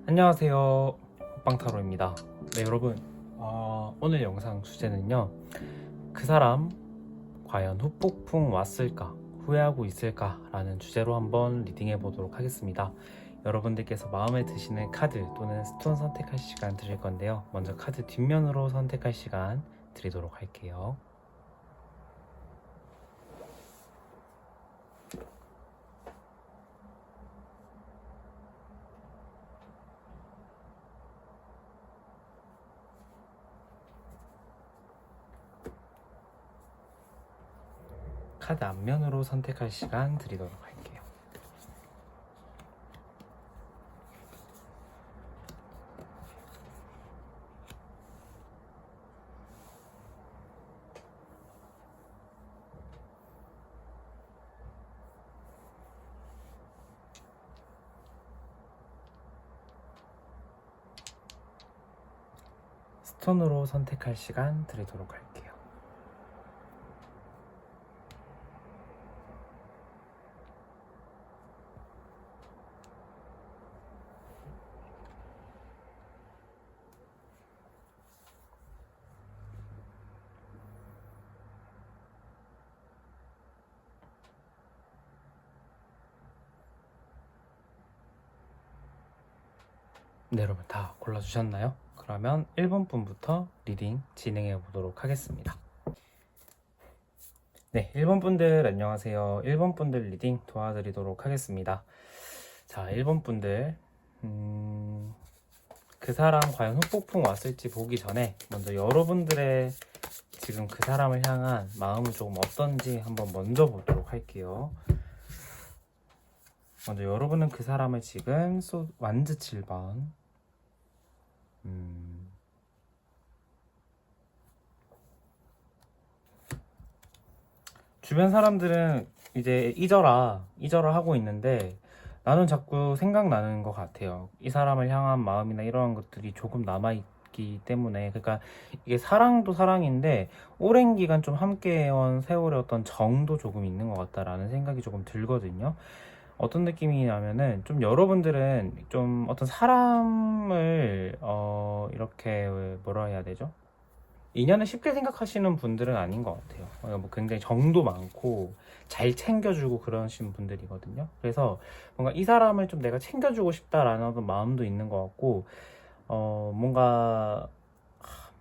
안녕하세요, 호빵타로입니다. 네, 여러분, 오늘 영상 주제는요, 그 사람 과연 후폭풍 왔을까, 후회하고 있을까 라는 주제로 한번 리딩해 보도록 하겠습니다. 여러분들께서 마음에 드시는 카드 또는 스톤 선택할 시간 드릴 건데요, 먼저 카드 뒷면으로 선택할 시간 드리도록 할게요. 카드 앞면으로 선택할 시간 드리도록 할게요. 스톤으로 선택할 시간 드리도록 할게요. 네, 여러분 다 골라주셨나요? 그러면 1번 분부터 리딩 진행해 보도록 하겠습니다. 네, 1번 분들 안녕하세요. 1번 분들 리딩 도와드리도록 하겠습니다. 자, 1번 분들 그 사람 과연 후폭풍 왔을지 보기 전에 먼저 여러분들의 지금 그 사람을 향한 마음은 조금 어떤지 한번 먼저 보도록 할게요. 먼저 여러분은 그 사람을 지금 완즈 7번 주변 사람들은 이제 잊어라 하고 있는데 나는 자꾸 생각나는 것 같아요. 이 사람을 향한 마음이나 이러한 것들이 조금 남아있기 때문에, 그러니까 이게 사랑도 사랑인데 오랜 기간 좀 함께 해온 세월의 어떤 정도 조금 있는 것 같다라는 생각이 조금 들거든요. 어떤 느낌이냐면은 좀 여러분들은 좀 어떤 사람을 이렇게 뭐라 해야 되죠? 인연을 쉽게 생각하시는 분들은 아닌 것 같아요. 뭐 굉장히 정도 많고 잘 챙겨주고 그러신 분들이거든요. 그래서 뭔가 이 사람을 좀 내가 챙겨주고 싶다라는 어떤 마음도 있는 것 같고, 뭔가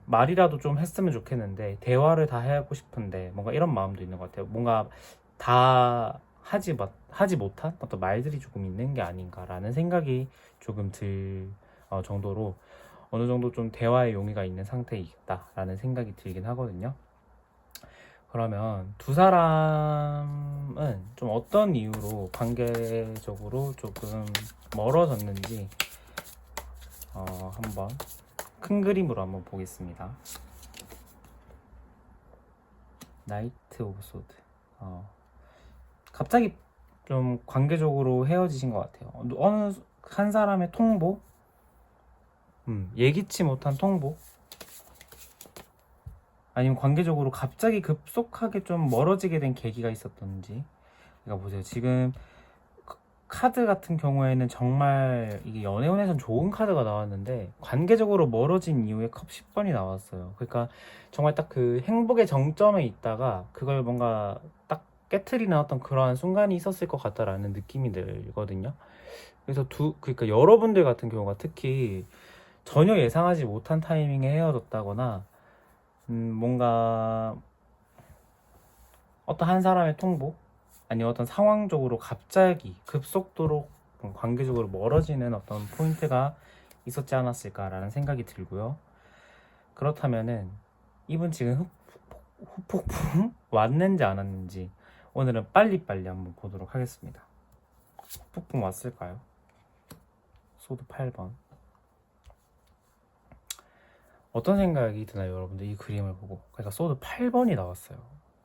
말이라도 좀 했으면 좋겠는데 대화를 다 하고 싶은데 뭔가 이런 마음도 있는 것 같아요. 뭔가 다 하지 못한 어떤 말들이 조금 있는 게 아닌가라는 생각이 조금 들 정도로 어느 정도 좀 대화의 용의가 있는 상태에 있다라는 생각이 들긴 하거든요. 그러면 두 사람은 좀 어떤 이유로 관계적으로 조금 멀어졌는지 한번 큰 그림으로 한번 보겠습니다. 나이트 오브 소드. 갑자기 좀 관계적으로 헤어지신 것 같아요. 어느 한 사람의 통보, 예기치 못한 통보, 아니면 관계적으로 갑자기 급속하게 좀 멀어지게 된 계기가 있었던지. 그러니까 보세요. 지금 카드 같은 경우에는 정말 이게 연애운에선 좋은 카드가 나왔는데 관계적으로 멀어진 이후에 컵 10번이 나왔어요. 그러니까 정말 딱 그 행복의 정점에 있다가 그걸 뭔가 딱 깨트리는 어떤 그러한 순간이 있었을 것 같다라는 느낌이 들거든요. 그래서 그러니까 여러분들 같은 경우가 특히 전혀 예상하지 못한 타이밍에 헤어졌다거나 뭔가 어떤 한 사람의 통보 아니면 어떤 상황적으로 갑자기 급속도로 관계적으로 멀어지는 어떤 포인트가 있었지 않았을까라는 생각이 들고요. 그렇다면은 이분 지금 후폭풍 왔는지 안 왔는지 오늘은 빨리빨리 한번 보도록 하겠습니다. 후폭풍 왔을까요? 소드 8번. 어떤 생각이 드나요, 여러분들? 이 그림을 보고. 그러니까 소드 8번이 나왔어요.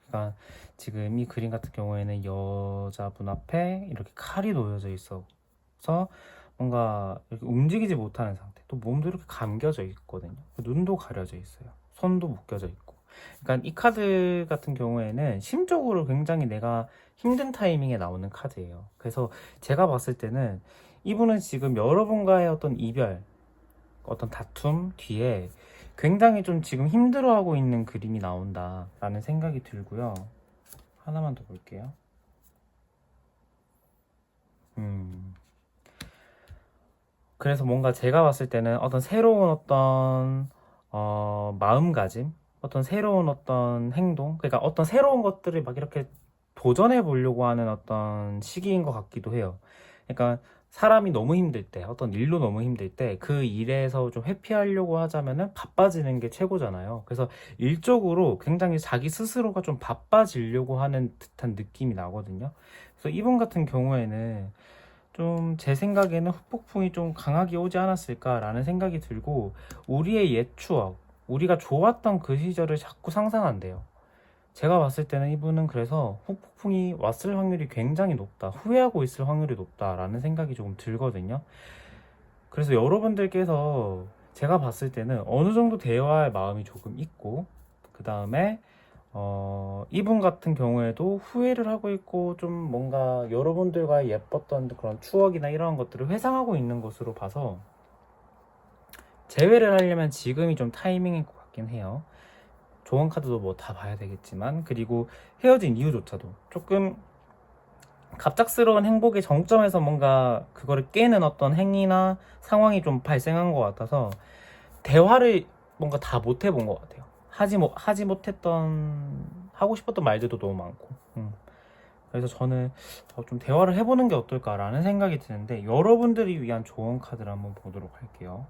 그러니까 지금 이 그림 같은 경우에는 여자분 앞에 이렇게 칼이 놓여져 있어서 뭔가 이렇게 움직이지 못하는 상태. 또 몸도 이렇게 감겨져 있거든요. 눈도 가려져 있어요. 손도 묶여져 있고. 그러니까 이 카드 같은 경우에는 심적으로 굉장히 내가 힘든 타이밍에 나오는 카드예요. 그래서 제가 봤을 때는 이분은 지금 여러분과의 어떤 이별, 어떤 다툼 뒤에 굉장히 좀 지금 힘들어하고 있는 그림이 나온다라는 생각이 들고요. 하나만 더 볼게요. 그래서 뭔가 제가 봤을 때는 어떤 새로운 어떤 마음가짐, 어떤 새로운 어떤 행동, 그러니까 어떤 새로운 것들을 막 이렇게 도전해 보려고 하는 어떤 시기인 것 같기도 해요. 그러니까 사람이 너무 힘들 때, 어떤 일로 너무 힘들 때 그 일에서 좀 회피하려고 하자면은 바빠지는 게 최고잖아요. 그래서 일적으로 굉장히 자기 스스로가 좀 바빠지려고 하는 듯한 느낌이 나거든요. 그래서 이분 같은 경우에는 좀 제 생각에는 후폭풍이 좀 강하게 오지 않았을까라는 생각이 들고, 우리의 옛 추억, 우리가 좋았던 그 시절을 자꾸 상상한대요. 제가 봤을 때는 이분은 그래서 후폭풍이 왔을 확률이 굉장히 높다, 후회하고 있을 확률이 높다라는 생각이 조금 들거든요. 그래서 여러분들께서 제가 봤을 때는 어느 정도 대화의 마음이 조금 있고, 그 다음에 이분 같은 경우에도 후회를 하고 있고, 좀 뭔가 여러분들과 예뻤던 그런 추억이나 이런 것들을 회상하고 있는 것으로 봐서 재회를 하려면 지금이 좀 타이밍일 것 같긴 해요. 좋은 카드도 뭐 다 봐야 되겠지만, 그리고 헤어진 이유조차도 조금 갑작스러운 행복의 정점에서 뭔가 그거를 깨는 어떤 행위나 상황이 좀 발생한 것 같아서 대화를 뭔가 다 못 해본 것 같아요. 하지 못했던, 하고 싶었던 말들도 너무 많고. 그래서 저는 좀 대화를 해보는 게 어떨까라는 생각이 드는데, 여러분들이 위한 조언 카드를 한번 보도록 할게요.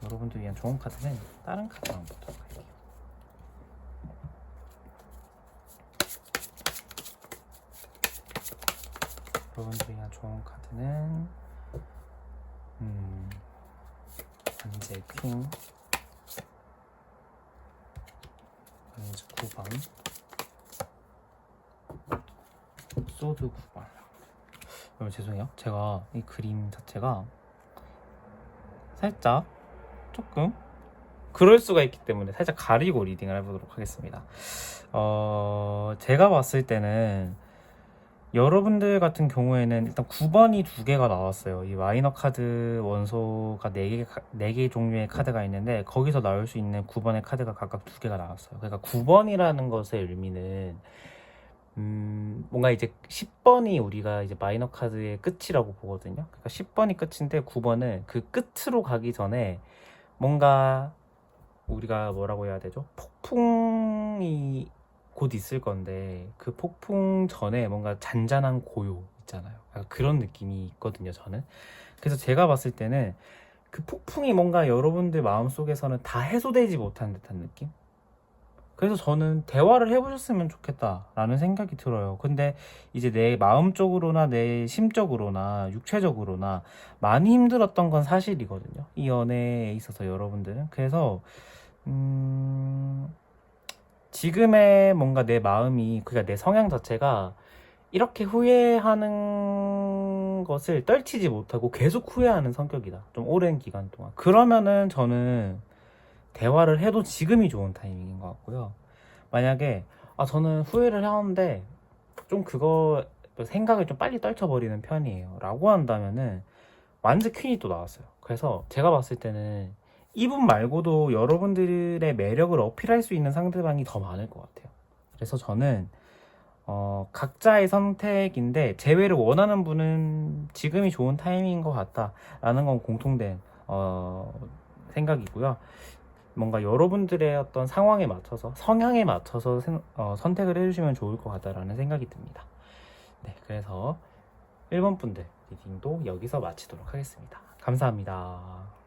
여러분들 위한 좋은 카드는 다른 카드 한번 보도록 할게요. 여러분들 위한 좋은 카드는 관제 퀸, 관제 9번, 소드 9번. 여러분 죄송해요. 제가 이 그림 자체가 살짝 조금 그럴 수가 있기 때문에 살짝 가리고 리딩을 해보도록 하겠습니다. 제가 봤을 때는 여러분들 같은 경우에는 일단 9번이 2개가 나왔어요. 이 마이너 카드 원소가 4개 종류의 카드가 있는데, 거기서 나올 수 있는 9번의 카드가 각각 2개가 나왔어요. 그러니까 9번이라는 것의 의미는 뭔가 이제 10번이 우리가 이제 마이너 카드의 끝이라고 보거든요. 그러니까 10번이 끝인데 9번은 그 끝으로 가기 전에 뭔가 우리가 뭐라고 해야 되죠? 폭풍이 곧 있을 건데, 그 폭풍 전에 뭔가 잔잔한 고요 있잖아요. 약간 그런 느낌이 있거든요, 저는. 그래서 제가 봤을 때는 그 폭풍이 뭔가 여러분들 마음속에서는 다 해소되지 못한 듯한 느낌? 그래서 저는 대화를 해보셨으면 좋겠다라는 생각이 들어요. 근데 이제 내 마음적으로나 내 심적으로나 육체적으로나 많이 힘들었던 건 사실이거든요, 이 연애에 있어서 여러분들은. 그래서 지금의 뭔가 내 마음이, 그러니까 내 성향 자체가 이렇게 후회하는 것을 떨치지 못하고 계속 후회하는 성격이다, 좀 오랜 기간 동안. 그러면은 저는 대화를 해도 지금이 좋은 타이밍인 것 같고요. 만약에 저는 후회를 하는데 좀 그거 생각을 좀 빨리 떨쳐버리는 편이에요 라고 한다면은 완전 퀸이 또 나왔어요. 그래서 제가 봤을 때는 이분 말고도 여러분들의 매력을 어필할 수 있는 상대방이 더 많을 것 같아요. 그래서 저는 각자의 선택인데, 재회를 원하는 분은 지금이 좋은 타이밍인 것 같다라는 건 공통된 생각이고요. 뭔가 여러분들의 어떤 상황에 맞춰서, 성향에 맞춰서 선택을 해주시면 좋을 것 같다라는 생각이 듭니다. 네, 그래서 1번 분들 리딩도 여기서 마치도록 하겠습니다. 감사합니다.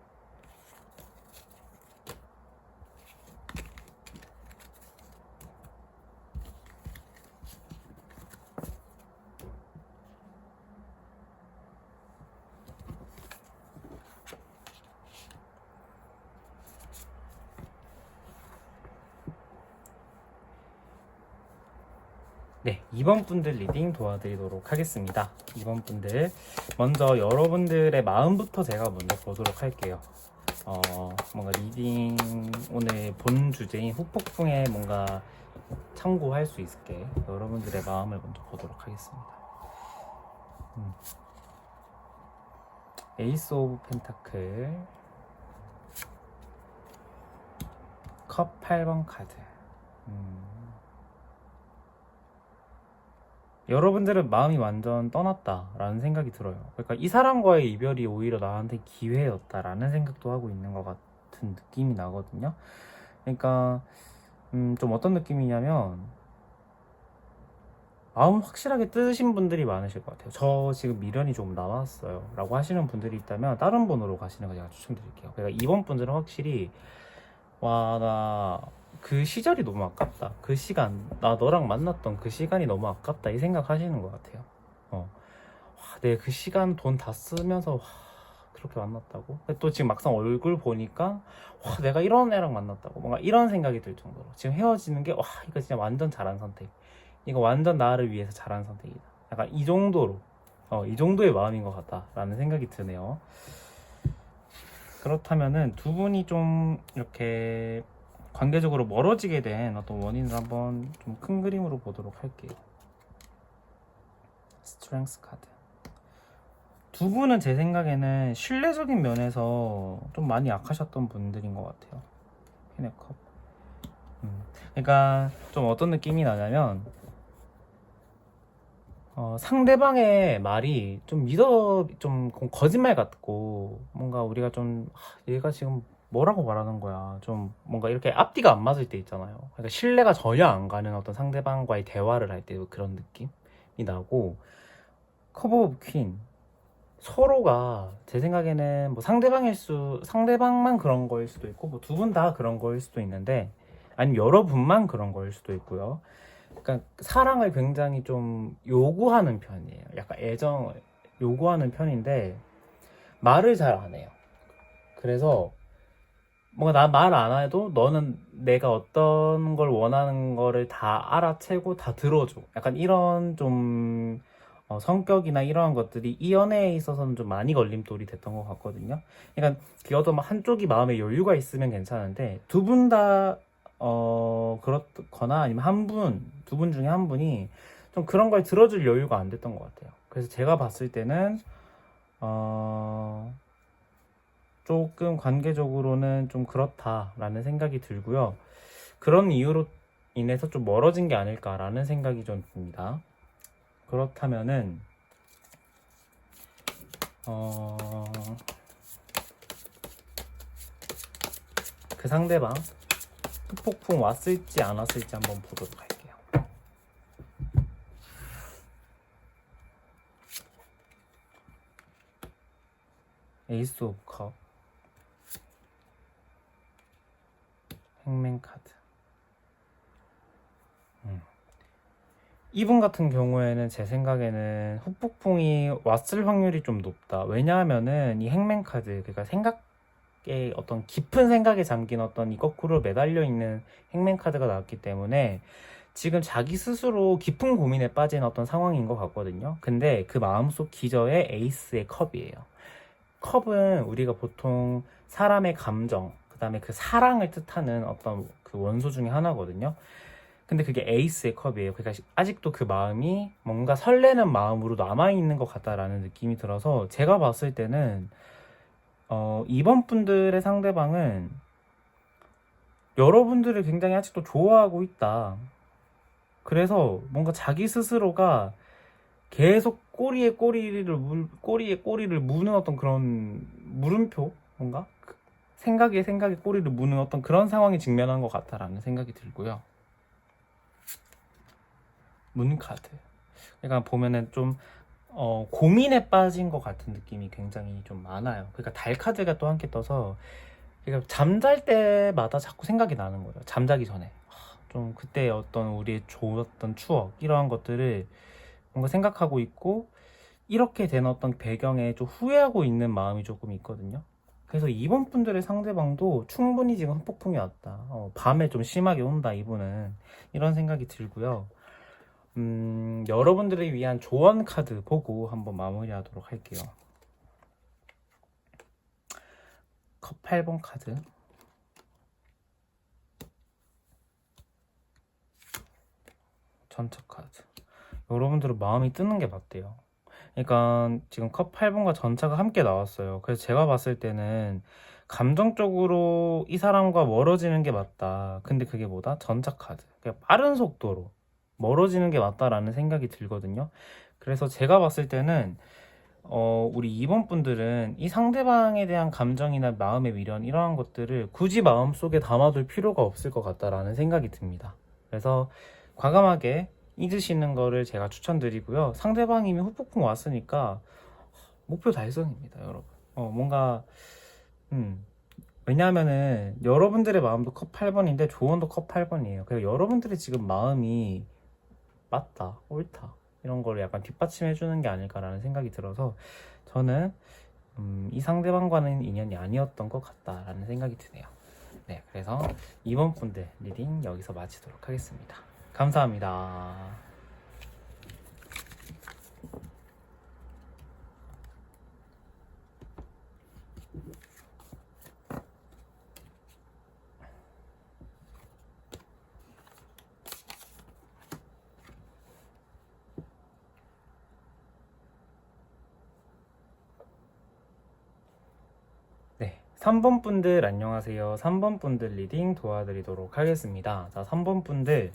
네, 2번 분들 리딩 도와드리도록 하겠습니다. 2번 분들 먼저 여러분들의 마음부터 제가 먼저 보도록 할게요. 뭔가 리딩 오늘 본 주제인 후폭풍에 뭔가 참고할 수 있게 여러분들의 마음을 먼저 보도록 하겠습니다. 에이스 오브 펜타클, 컵 8번 카드. 여러분들은 마음이 완전 떠났다라는 생각이 들어요. 그러니까 이 사람과의 이별이 오히려 나한테 기회였다라는 생각도 하고 있는 것 같은 느낌이 나거든요. 그러니까 좀 어떤 느낌이냐면 마음 확실하게 뜨신 분들이 많으실 것 같아요. 저 지금 미련이 좀 남았어요 라고 하시는 분들이 있다면 다른 번호로 가시는 거 제가 추천드릴게요. 그러니까 이번 분들은 확실히 와, 나 그 시절이 너무 아깝다. 그 시간, 나 너랑 만났던 그 시간이 너무 아깝다. 이 생각 하시는 것 같아요. 와, 내가 그 시간 돈 다 쓰면서 와, 그렇게 만났다고? 근데 또 지금 막상 얼굴 보니까 와, 내가 이런 애랑 만났다고. 뭔가 이런 생각이 들 정도로. 지금 헤어지는 게 와, 이거 진짜 완전 잘한 선택. 이거 완전 나를 위해서 잘한 선택이다. 약간 이 정도로, 이 정도의 마음인 것 같다라는 생각이 드네요. 그렇다면은 두 분이 좀 이렇게 관계적으로 멀어지게 된 어떤 원인을 한번 좀 큰 그림으로 보도록 할게요. 스트렝스 카드. 두 분은 제 생각에는 신뢰적인 면에서 좀 많이 약하셨던 분들인 것 같아요. 퀸의 컵. 그러니까 좀 어떤 느낌이 나냐면 상대방의 말이 좀 거짓말 같고 뭔가 우리가 좀 얘가 지금 뭐라고 말하는 거야 좀 뭔가 이렇게 앞뒤가 안 맞을 때 있잖아요. 그러니까 신뢰가 전혀 안 가는 어떤 상대방과의 대화를 할 때 그런 느낌이 나고 커브 오브 퀸 서로가 제 생각에는 뭐 상대방만 그런 거일 수도 있고 뭐 두 분 다 그런 거일 수도 있는데 아니면 여러분만 그런 거일 수도 있고요. 그러니까 사랑을 굉장히 좀 요구하는 편이에요. 약간 애정을 요구하는 편인데 말을 잘 안 해요. 그래서 뭔가 나 말 안 해도 너는 내가 어떤 걸 원하는 거를 다 알아채고 다 들어줘. 약간 이런 좀 성격이나 이러한 것들이 이 연애에 있어서는 좀 많이 걸림돌이 됐던 것 같거든요. 그러니까 그것도 막 한쪽이 마음에 여유가 있으면 괜찮은데 두 분 다 그렇거나 아니면 두 분 중에 한 분이 좀 그런 걸 들어줄 여유가 안 됐던 것 같아요. 그래서 제가 봤을 때는 조금 관계적으로는 좀 그렇다라는 생각이 들고요. 그런 이유로 인해서 좀 멀어진 게 아닐까라는 생각이 좀 듭니다. 그렇다면은 그 상대방 후폭풍 왔을지 안 왔을지 한번 보도록 할게요. 에이스 오브 컵, 행맨 카드. 이분 같은 경우에는 제 생각에는 후폭풍이 왔을 확률이 좀 높다. 왜냐하면은 이 행맨 카드, 그러니까 어떤 깊은 생각에 잠긴 어떤 이 거꾸로 매달려 있는 행맨 카드가 나왔기 때문에 지금 자기 스스로 깊은 고민에 빠진 어떤 상황인 것 같거든요. 근데 그 마음속 기저에 에이스의 컵이에요. 컵은 우리가 보통 사람의 감정, 그 다음에 그 사랑을 뜻하는 어떤 그 원소 중에 하나거든요. 근데 그게 에이스의 컵이에요. 그러니까 아직도 그 마음이 뭔가 설레는 마음으로 남아있는 것 같다라는 느낌이 들어서 제가 봤을 때는 이번 분들의 상대방은 여러분들을 굉장히 아직도 좋아하고 있다. 그래서 뭔가 자기 스스로가 계속 꼬리에 꼬리를 무는 어떤 그런 물음표? 뭔가? 생각에 꼬리를 무는 어떤 그런 상황에 직면한 것 같다라는 생각이 들고요. 문카드. 그러니까 보면은 좀 고민에 빠진 것 같은 느낌이 굉장히 좀 많아요. 그러니까 달 카드가 또 함께 떠서 그러니까 잠잘 때마다 자꾸 생각이 나는 거예요. 잠자기 전에 좀 그때 어떤 우리의 좋았던 추억 이러한 것들을 뭔가 생각하고 있고 이렇게 된 어떤 배경에 좀 후회하고 있는 마음이 조금 있거든요. 그래서 이번 분들의 상대방도 충분히 지금 후폭풍이 왔다. 밤에 좀 심하게 온다 이분은 이런 생각이 들고요. 여러분들을 위한 조언 카드 보고 한번 마무리하도록 할게요. 컵 8번 카드. 전처 카드. 여러분들은 마음이 뜨는 게 맞대요. 그러니까 지금 컵 8번과 전차가 함께 나왔어요. 그래서 제가 봤을 때는 감정적으로 이 사람과 멀어지는 게 맞다. 근데 그게 뭐다? 전차 카드. 그냥 빠른 속도로 멀어지는 게 맞다라는 생각이 들거든요. 그래서 제가 봤을 때는 우리 2번 분들은 이 상대방에 대한 감정이나 마음의 미련 이러한 것들을 굳이 마음속에 담아둘 필요가 없을 것 같다라는 생각이 듭니다. 그래서 과감하게 잊으시는 거를 제가 추천드리고요. 상대방이 이미 후폭풍 왔으니까 목표 달성입니다, 여러분. 뭔가 왜냐하면은 여러분들의 마음도 컵 8번인데 조언도 컵 8번이에요. 그래서 여러분들의 지금 마음이 맞다, 옳다 이런 거를 약간 뒷받침해 주는 게 아닐까라는 생각이 들어서 저는 이 상대방과는 인연이 아니었던 것 같다라는 생각이 드네요. 네, 그래서 이번 분들 리딩 여기서 마치도록 하겠습니다. 감사합니다. 네, 3번 분들 안녕하세요. 3번 분들 리딩 도와드리도록 하겠습니다. 자, 3번 분들의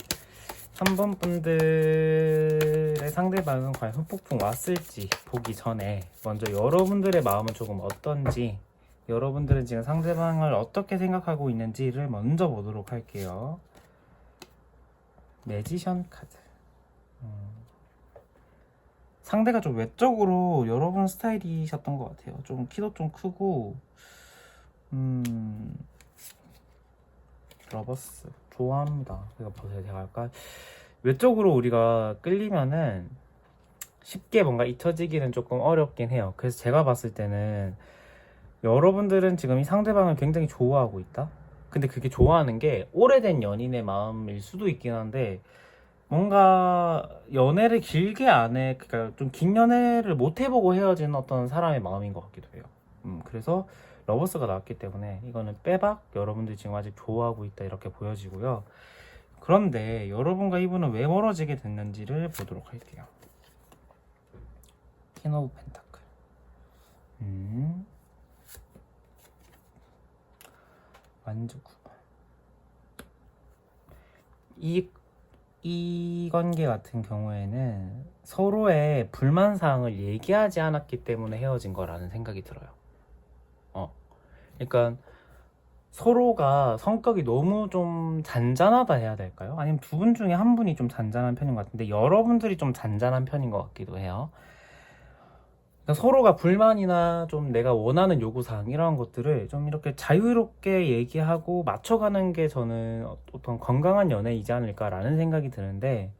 상대방은 과연 후폭풍 왔을지 보기 전에 먼저 여러분들의 마음은 조금 어떤지, 여러분들은 지금 상대방을 어떻게 생각하고 있는지를 먼저 보도록 할게요. 매지션 카드. 상대가 좀 외적으로 여러분 스타일이셨던 것 같아요. 좀 키도 좀 크고 러버스 좋아합니다. 이거 보세요. 제가 아까 외적으로 우리가 끌리면은 쉽게 뭔가 잊혀지기는 조금 어렵긴 해요. 그래서 제가 봤을 때는 여러분들은 지금 이 상대방을 굉장히 좋아하고 있다. 근데 그게 좋아하는 게 오래된 연인의 마음일 수도 있긴 한데 뭔가 연애를 길게 안 해, 그러니까 좀 긴 연애를 못 해보고 헤어진 어떤 사람의 마음인 것 같기도 해요. 그래서 러버스가 나왔기 때문에 이거는 빼박 여러분들이 지금 아직 좋아하고 있다 이렇게 보여지고요. 그런데 여러분과 이분은 왜 멀어지게 됐는지를 보도록 할게요. 퀸 오브 펜타클. 완주 9번. 이 관계 같은 경우에는 서로의 불만 사항을 얘기하지 않았기 때문에 헤어진 거라는 생각이 들어요. 그러니까 서로가 성격이 너무 좀 잔잔하다 해야 될까요? 아니면 두 분 중에 한 분이 좀 잔잔한 편인 것 같은데 여러분들이 좀 잔잔한 편인 것 같기도 해요. 그러니까 서로가 불만이나 좀 내가 원하는 요구사항 이런 것들을 좀 이렇게 자유롭게 얘기하고 맞춰가는 게 저는 어떤 건강한 연애이지 않을까라는 생각이 드는데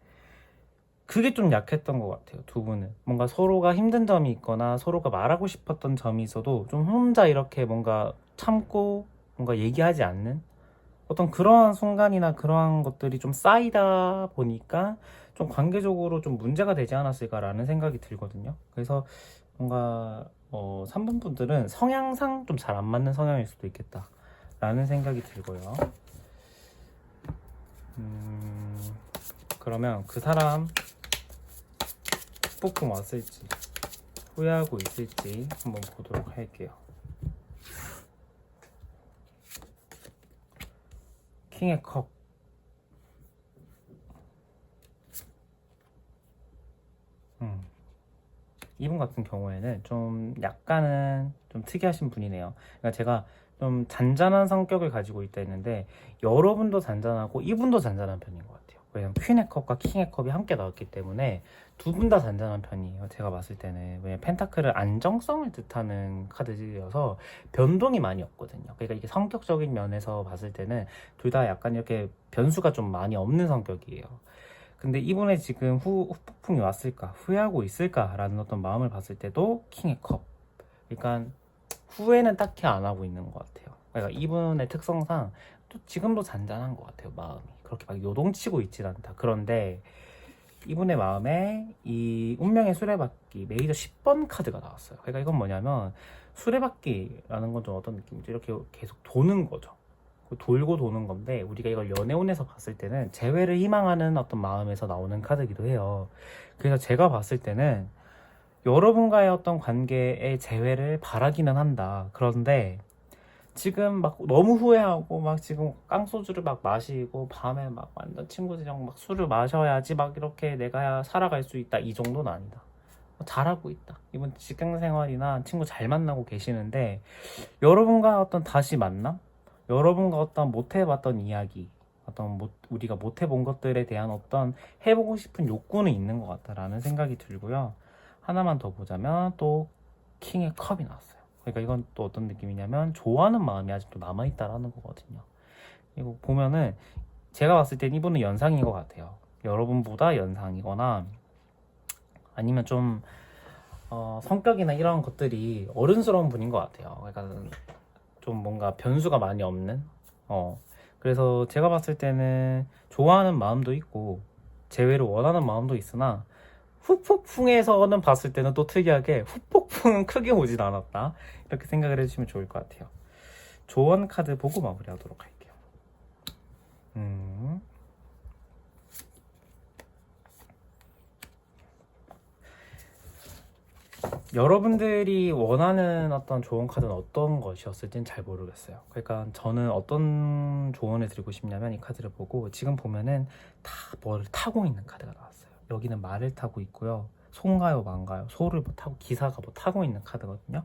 그게 좀 약했던 것 같아요. 두 분은 뭔가 서로가 힘든 점이 있거나 서로가 말하고 싶었던 점이 있어도 좀 혼자 이렇게 뭔가 참고 뭔가 얘기하지 않는 어떤 그러한 순간이나 그러한 것들이 좀 쌓이다 보니까 좀 관계적으로 좀 문제가 되지 않았을까라는 생각이 들거든요. 그래서 뭔가 3번 분들은 성향상 좀 잘 안 맞는 성향일 수도 있겠다라는 생각이 들고요. 그러면 그 사람 폭풍 왔을지 후회하고 있을지 한번 보도록 할게요. 킹의 컵. 이분 같은 경우에는 좀 약간은 좀 특이하신 분이네요. 그러니까 제가 좀 잔잔한 성격을 가지고 있다 했는데 여러분도 잔잔하고 이분도 잔잔한 편인 것 같아요. 왜냐면 퀸의 컵과 킹의 컵이 함께 나왔기 때문에 두 분 다 잔잔한 편이에요. 제가 봤을 때는. 왜냐면 펜타클은 안정성을 뜻하는 카드여서 변동이 많이 없거든요. 그러니까 이게 성격적인 면에서 봤을 때는 둘 다 약간 이렇게 변수가 좀 많이 없는 성격이에요. 근데 이분의 지금 후폭풍이 왔을까 후회하고 있을까라는 어떤 마음을 봤을 때도 킹의 컵. 그러니까 후회는 딱히 안 하고 있는 것 같아요. 그러니까 이분의 특성상 또 지금도 잔잔한 것 같아요. 마음이 그렇게 막 요동치고 있진 않다. 그런데 이분의 마음에 이 운명의 수레바퀴 메이저 10번 카드가 나왔어요. 그러니까 이건 뭐냐면 수레바퀴라는 건 좀 어떤 느낌이죠? 이렇게 계속 도는 거죠. 돌고 도는 건데 우리가 이걸 연애운에서 봤을 때는 재회를 희망하는 어떤 마음에서 나오는 카드이기도 해요. 그래서 제가 봤을 때는 여러분과의 어떤 관계의 재회를 바라기는 한다. 그런데 지금 막 너무 후회하고 막 지금 깡소주를 막 마시고 밤에 막 완전 친구들이랑 막 술을 마셔야지 막 이렇게 내가 살아갈 수 있다, 이 정도는 아니다. 잘하고 있다. 이번 직장 생활이나 친구 잘 만나고 계시는데 여러분과 어떤 다시 만남? 여러분과 어떤 못 해봤던 이야기, 어떤 우리가 못 해본 것들에 대한 어떤 해보고 싶은 욕구는 있는 것 같다라는 생각이 들고요. 하나만 더 보자면 또 킹의 컵이 나왔어요. 그러니까 이건 또 어떤 느낌이냐면 좋아하는 마음이 아직도 남아있다라는 거거든요. 이거 보면은 제가 봤을 땐 이분은 연상인 것 같아요. 여러분보다 연상이거나 아니면 좀 성격이나 이런 것들이 어른스러운 분인 것 같아요. 그러니까 좀 뭔가 변수가 많이 없는. 그래서 제가 봤을 때는 좋아하는 마음도 있고 재회를 원하는 마음도 있으나 후폭풍에서는 봤을 때는 또 특이하게 후폭풍은 크게 오진 않았다, 이렇게 생각을 해주시면 좋을 것 같아요. 조언 카드 보고 마무리하도록 할게요. 여러분들이 원하는 어떤 조언 카드는 어떤 것이었을지는 잘 모르겠어요. 그러니까 저는 어떤 조언을 드리고 싶냐면, 이 카드를 보고 지금 보면은 다 뭐를 타고 있는 카드가 나왔어요. 여기는 말을 타고 있고요. 소인가요 망가요, 소를 뭐 타고, 기사가 뭐 타고 있는 카드거든요.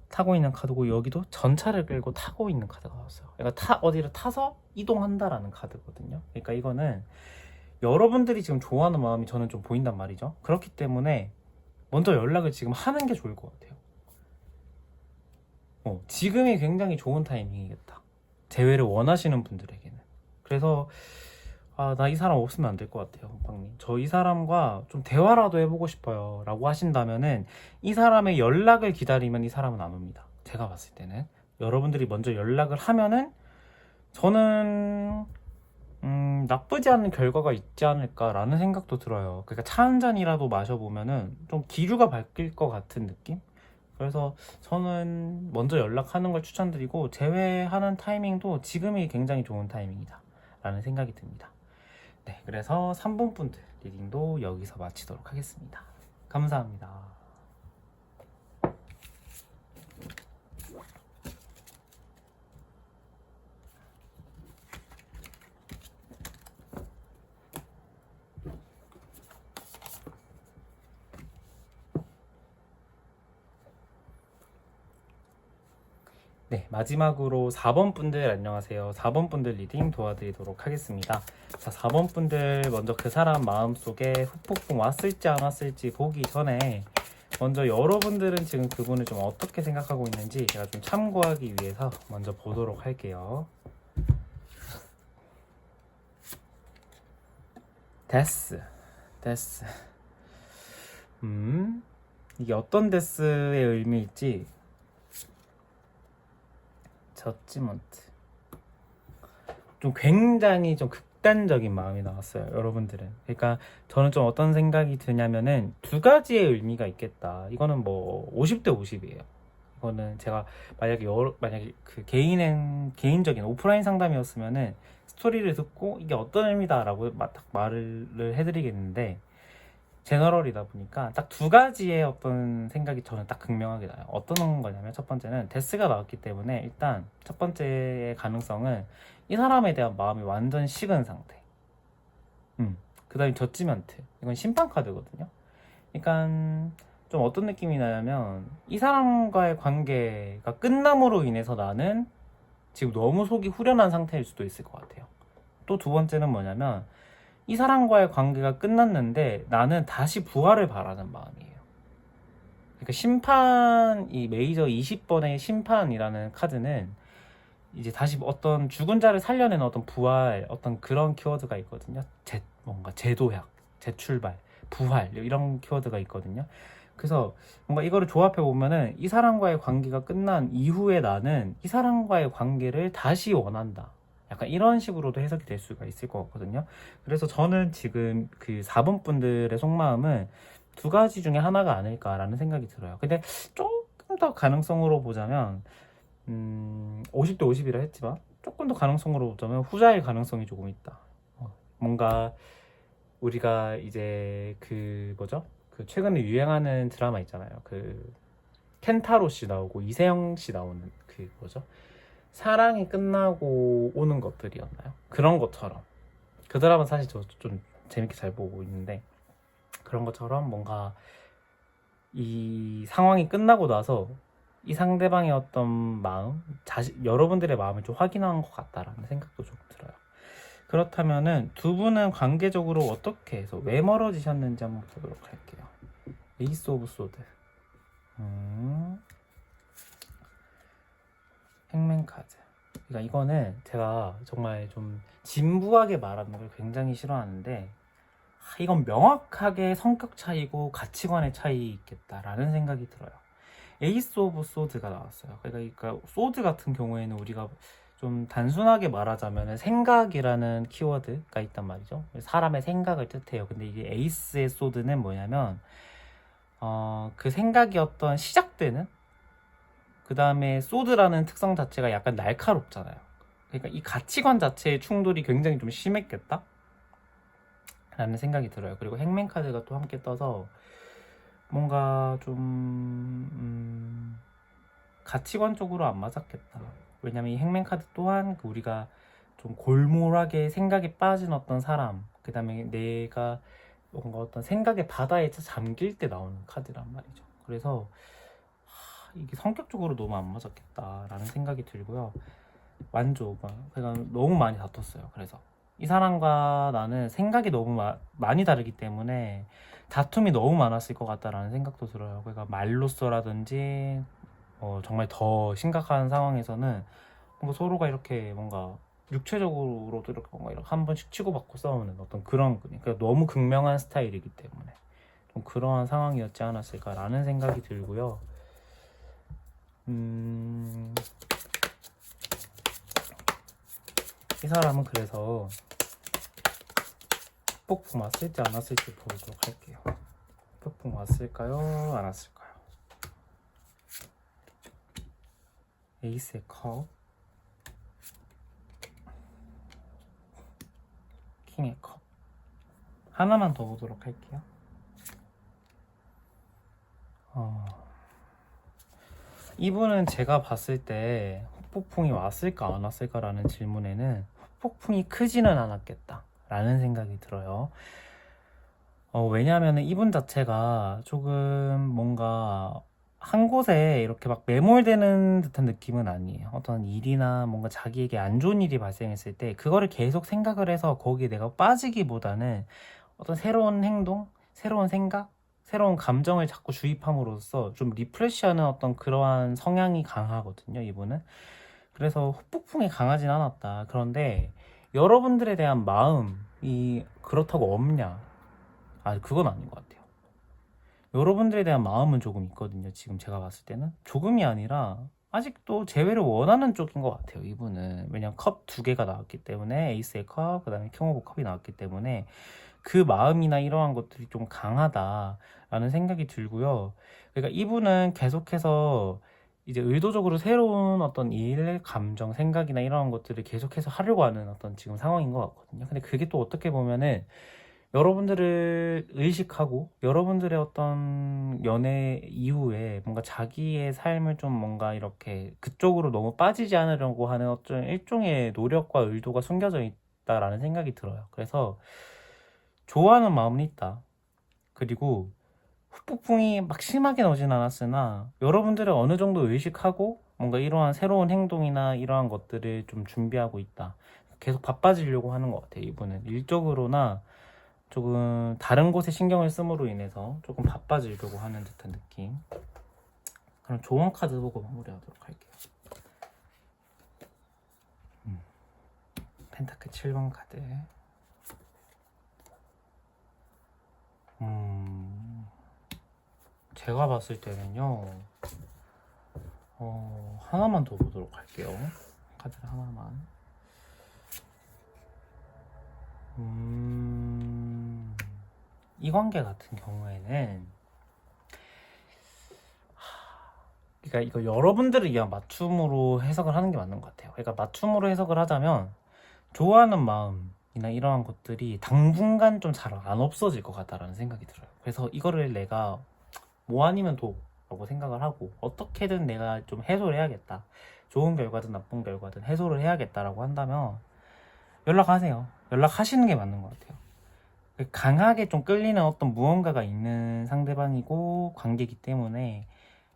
타고 있는 카드고, 여기도 전차를 끌고 타고 있는 카드가 나왔어요. 그러니까 어디를 타서 이동한다라는 카드거든요. 그러니까 이거는 여러분들이 지금 좋아하는 마음이 저는 좀 보인단 말이죠. 그렇기 때문에 먼저 연락을 지금 하는 게 좋을 것 같아요. 지금이 굉장히 좋은 타이밍이겠다, 재회를 원하시는 분들에게는. 그래서 나 이 사람 없으면 안 될 것 같아요, 빵님. 저 이 사람과 좀 대화라도 해보고 싶어요 라고 하신다면은 이 사람의 연락을 기다리면 이 사람은 안 옵니다. 제가 봤을 때는 여러분들이 먼저 연락을 하면은 저는 나쁘지 않은 결과가 있지 않을까라는 생각도 들어요. 그러니까 차 한 잔이라도 마셔보면은 좀 기류가 바뀔 것 같은 느낌? 그래서 저는 먼저 연락하는 걸 추천드리고, 재회하는 타이밍도 지금이 굉장히 좋은 타이밍이다 라는 생각이 듭니다. 네, 그래서 3번 분들 리딩도 여기서 마치도록 하겠습니다. 감사합니다. 네, 마지막으로 4번 분들 안녕하세요. 4번 분들 리딩 도와드리도록 하겠습니다. 자, 4번 분들 먼저 그 사람 마음속에 후폭풍 왔을지 안 왔을지 보기 전에 먼저 여러분들은 지금 그분을 좀 어떻게 생각하고 있는지 제가 좀 참고하기 위해서 먼저 보도록 할게요. 데스. 이게 어떤 데스의 의미일지. 저지먼트. 좀 굉장히 좀 극단적인 마음이 나왔어요, 여러분들은. 그러니까 저는 좀 어떤 생각이 드냐면은 두 가지의 의미가 있겠다. 이거는 뭐 50대 50이에요. 이거는 제가 만약에 그 개인적인 오프라인 상담이었으면은 스토리를 듣고 이게 어떤 의미다라고 딱 말을 해드리겠는데, 제너럴이다 보니까 딱 두 가지의 어떤 생각이 저는 딱 극명하게 나요. 어떤 거냐면, 첫 번째는 데스가 나왔기 때문에 일단 첫 번째의 가능성은 이 사람에 대한 마음이 완전 식은 상태. 그 다음에 저지먼트. 이건 심판 카드거든요. 그러니까 좀 어떤 느낌이 나냐면, 이 사람과의 관계가 끝남으로 인해서 나는 지금 너무 속이 후련한 상태일 수도 있을 것 같아요. 또 두 번째는 뭐냐면, 이 사람과의 관계가 끝났는데 나는 다시 부활을 바라는 마음이에요. 그러니까 심판, 이 메이저 20번의 심판이라는 카드는 이제 다시 어떤 죽은 자를 살려내는 어떤 부활, 어떤 그런 키워드가 있거든요. 뭔가 재도약, 재출발, 부활, 이런 키워드가 있거든요. 그래서 뭔가 이거를 조합해 보면은 이 사람과의 관계가 끝난 이후에 나는 이 사람과의 관계를 다시 원한다, 약간 이런 식으로도 해석이 될 수가 있을 것 같거든요. 그래서 저는 지금 그 4번 분들의 속마음은 두 가지 중에 하나가 아닐까라는 생각이 들어요. 근데 조금 더 가능성으로 보자면 50대 50이라 했지만 조금 더 가능성으로 보자면 후자의 가능성이 조금 있다. 뭔가 우리가 이제 그 그 최근에 유행하는 드라마 있잖아요. 그 켄타로 씨 나오고 이세영 씨 나오는 그 뭐죠? 사랑이 끝나고 오는 것들이었나요? 그런 것처럼. 그 드라마 사실 저 좀 재밌게 잘 보고 있는데, 그런 것처럼 뭔가 이 상황이 끝나고 나서 이 상대방의 어떤 마음, 여러분들의 마음을 좀 확인한 것 같다라는 생각도 좀 들어요. 그렇다면은 두 분은 관계적으로 어떻게 해서 왜 멀어지셨는지 한번 보도록 할게요. 에이스 오브 소드. 행맨 카드. 그러니까 이거는 제가 정말 좀 진부하게 말하는 걸 굉장히 싫어하는데, 이건 명확하게 성격 차이고 가치관의 차이겠다라는 생각이 들어요. 에이스 오브 소드가 나왔어요. 그러니까 소드 같은 경우에는 우리가 좀 단순하게 말하자면 생각이라는 키워드가 있단 말이죠. 사람의 생각을 뜻해요. 근데 이게 에이스의 소드는 뭐냐면 그 생각이 어떤 시작되는, 그 다음에 소드라는 특성 자체가 약간 날카롭잖아요. 그러니까 이 가치관 자체의 충돌이 굉장히 좀 심했겠다? 라는 생각이 들어요. 그리고 행맨 카드가 또 함께 떠서 뭔가 좀 가치관적으로 안 맞았겠다. 왜냐면 이 행맨 카드 또한 우리가 좀 골몰하게 생각에 빠진 어떤 사람, 그 다음에 내가 뭔가 어떤 생각의 바다에 잠길 때 나오는 카드란 말이죠. 그래서 이게 성격적으로 너무 안 맞았겠다라는 생각이 들고요. 완조가 그러니까 너무 많이 다퉜어요. 그래서 이 사람과 나는 생각이 너무 많이 다르기 때문에 다툼이 너무 많았을 것 같다라는 생각도 들어요. 그러니까 말로써라든지 정말 더 심각한 상황에서는 뭔가 서로가 이렇게 뭔가 육체적으로도 이렇게 뭔가 이렇게 한 번씩 치고받고 싸우는 어떤 그런, 그러니까 너무 극명한 스타일이기 때문에 좀 그러한 상황이었지 않았을까라는 생각이 들고요. 이 사람은 그래서 폭풍 왔을지 안 왔을지 보도록 할게요. 폭풍 왔을까요? 안 왔을까요? 에이스의 컵, 킹의 컵. 하나만 더 보도록 할게요. 이분은 제가 봤을 때 폭풍이 왔을까 안 왔을까라는 질문에는 폭풍이 크지는 않았겠다 라는 생각이 들어요. 왜냐하면 이분 자체가 조금 뭔가 한 곳에 이렇게 막 매몰되는 듯한 느낌은 아니에요. 어떤 일이나 뭔가 자기에게 안 좋은 일이 발생했을 때 그거를 계속 생각을 해서 거기에 내가 빠지기보다는 어떤 새로운 행동, 새로운 생각, 새로운 감정을 자꾸 주입함으로써 좀 리프레시하는 어떤 그러한 성향이 강하거든요, 이분은. 그래서 후폭풍이 강하진 않았다. 그런데 여러분들에 대한 마음이 그렇다고 없냐? 그건 아닌 것 같아요. 여러분들에 대한 마음은 조금 있거든요. 지금 제가 봤을 때는 조금이 아니라 아직도 재회를 원하는 쪽인 것 같아요, 이분은. 왜냐면 컵 두 개가 나왔기 때문에, 에이스의 컵, 그 다음에 킹 오브 컵이 나왔기 때문에 그 마음이나 이러한 것들이 좀 강하다라는 생각이 들고요. 그러니까 이분은 계속해서 이제 의도적으로 새로운 어떤 일, 감정, 생각이나 이러한 것들을 계속해서 하려고 하는 어떤 지금 상황인 것 같거든요. 근데 그게 또 어떻게 보면은 여러분들을 의식하고 여러분들의 어떤 연애 이후에 뭔가 자기의 삶을 좀 뭔가 이렇게 그쪽으로 너무 빠지지 않으려고 하는 어떤 일종의 노력과 의도가 숨겨져 있다라는 생각이 들어요. 그래서 좋아하는 마음은 있다. 그리고 후폭풍이 막 심하게 나오진 않았으나 여러분들을 어느 정도 의식하고 뭔가 이러한 새로운 행동이나 이러한 것들을 좀 준비하고 있다. 계속 바빠지려고 하는 것 같아요. 이분은 일적으로나 조금 다른 곳에 신경을 씀으로 인해서 조금 바빠지려고 하는 듯한 느낌. 그럼 좋은 카드 보고 마무리하도록 할게요. 펜타클 7번 카드. 제가 봤을 때는요, 하나만 더 보도록 할게요. 카드를 하나만. 이 관계 같은 경우에는 그러니까 이거 여러분들을 위한 맞춤으로 해석을 하는 게 맞는 것 같아요. 그러니까 맞춤으로 해석을 하자면 좋아하는 마음이나 이러한 것들이 당분간 좀 잘 안 없어질 것 같다라는 생각이 들어요. 그래서 이거를 내가 뭐 아니면 도라고 생각을 하고 어떻게든 내가 좀 해소를 해야겠다. 좋은 결과든 나쁜 결과든 해소를 해야겠다라고 한다면 연락하세요. 연락하시는 게 맞는 것 같아요. 강하게 좀 끌리는 어떤 무언가가 있는 상대방이고 관계이기 때문에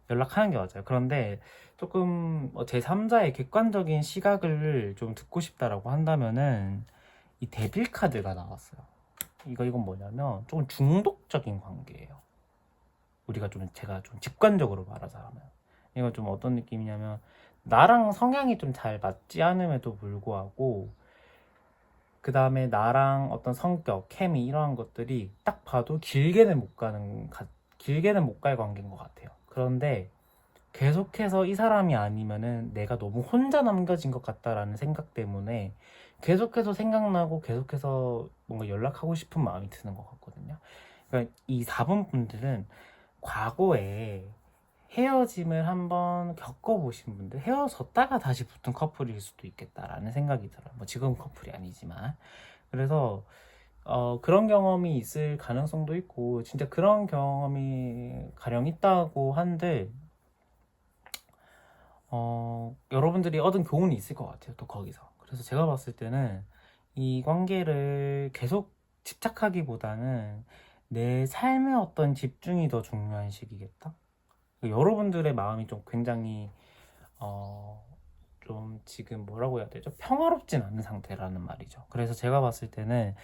연락하는 게 맞아요. 그런데 조금 제3자의 객관적인 시각을 좀 듣고 싶다라고 한다면은 이 데빌 카드가 나왔어요. 이건 뭐냐면 조금 중독적인 관계예요. 제가 좀 직관적으로 말하자면 이건 좀 어떤 느낌이냐면 나랑 성향이 좀 잘 맞지 않음에도 불구하고 그 다음에 나랑 어떤 성격, 케미 이러한 것들이 딱 봐도 길게는 못 갈 관계인 것 같아요. 그런데 계속해서 이 사람이 아니면은 내가 너무 혼자 남겨진 것 같다라는 생각 때문에 계속해서 생각나고 계속해서 뭔가 연락하고 싶은 마음이 드는 것 같거든요. 그러니까 이 4번 분들은 과거에 헤어짐을 한번 겪어보신 분들, 헤어졌다가 다시 붙은 커플일 수도 있겠다라는 생각이 들어요. 뭐 지금 커플이 아니지만. 그래서 그런 경험이 있을 가능성도 있고 진짜 그런 경험이 가령 있다고 한들 여러분들이 얻은 교훈이 있을 것 같아요. 또 거기서. 그래서 제가 봤을 때는 이 관계를 계속 집착하기보다는 내 삶의 어떤 집중이 더 중요한 시기겠다. 여러분들의 마음이 좀 굉장히 좀 지금 뭐라고 해야 되죠? 평화롭진 않은 상태라는 말이죠. 그래서 제가 봤을 때는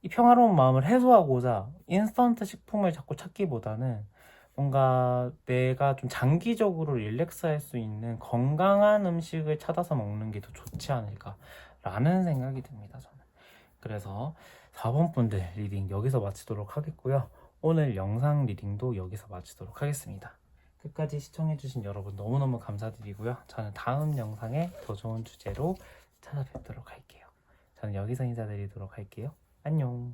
이 평화로운 마음을 해소하고자 인스턴트 식품을 자꾸 찾기보다는 뭔가 내가 좀 장기적으로 릴렉스 할 수 있는 건강한 음식을 찾아서 먹는 게 더 좋지 않을까라는 생각이 듭니다, 저는. 그래서 4번 분들 리딩 여기서 마치도록 하겠고요. 오늘 영상 리딩도 여기서 마치도록 하겠습니다. 끝까지 시청해주신 여러분 너무너무 감사드리고요. 저는 다음 영상에 더 좋은 주제로 찾아뵙도록 할게요. 저는 여기서 인사드리도록 할게요. 안녕.